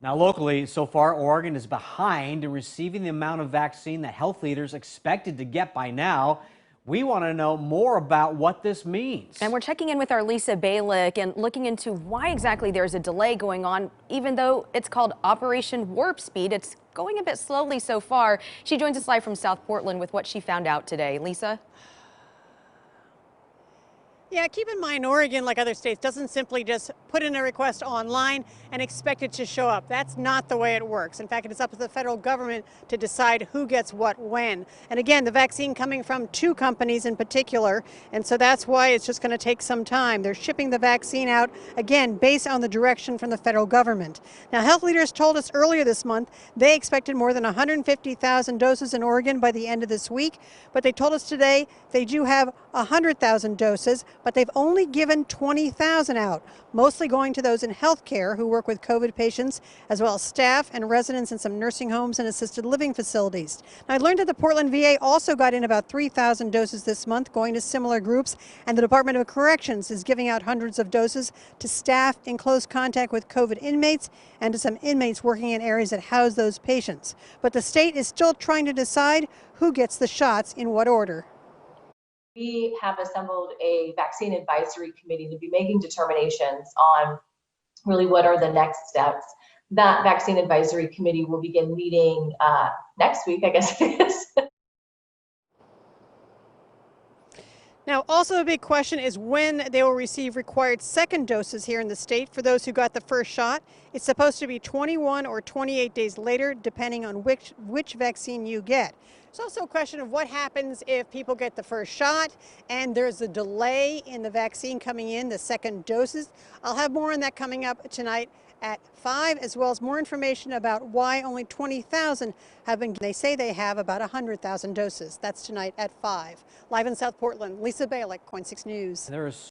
Now, locally, so far, Oregon is behind in receiving the amount of vaccine that health leaders expected to get by now. We want to know more about what this means. And we're checking in with our Lisa Balick and looking into why exactly there's a delay going on, even though it's called Operation Warp Speed. It's going a bit slowly so far. She joins us live from South Portland with what she found out today. Lisa? Yeah, keep in mind, Oregon, like other states, doesn't simply just put in a request online and expect it to show up. That's not the way it works. In fact, it's up to the federal government to decide who gets what when. And again, the vaccine coming from two companies in particular, and so that's why it's just going to take some time. They're shipping the vaccine out, again, based on the direction from the federal government. Now, health leaders told us earlier this month they expected more than 150,000 doses in Oregon by the end of this week, but they told us today they do have 100,000 doses, but they've only given 20,000 out, mostly going to those in healthcare who work with COVID patients, as well as staff and residents in some nursing homes and assisted living facilities. Now, I learned that the Portland VA also got in about 3,000 doses this month, going to similar groups, and the Department of Corrections is giving out hundreds of doses to staff in close contact with COVID inmates and to some inmates working in areas that house those patients. But the state is still trying to decide who gets the shots in what order. We have assembled a vaccine advisory committee to be making determinations on really what are the next steps. That vaccine advisory committee will begin meeting next week, I guess it is. Now, also a big question is when they will receive required second doses here in the state for those who got the first shot. It's supposed to be 21 or 28 days later, depending on which vaccine you get. There's also a question of what happens if people get the first shot and there's a delay in the vaccine coming in, the second doses. I'll have more on that coming up tonight at 5, as well as more information about why only 20,000 have been. They say they have about 100,000 doses. That's tonight at 5. Live in South Portland, Lisa Balick, KOIN 6 News.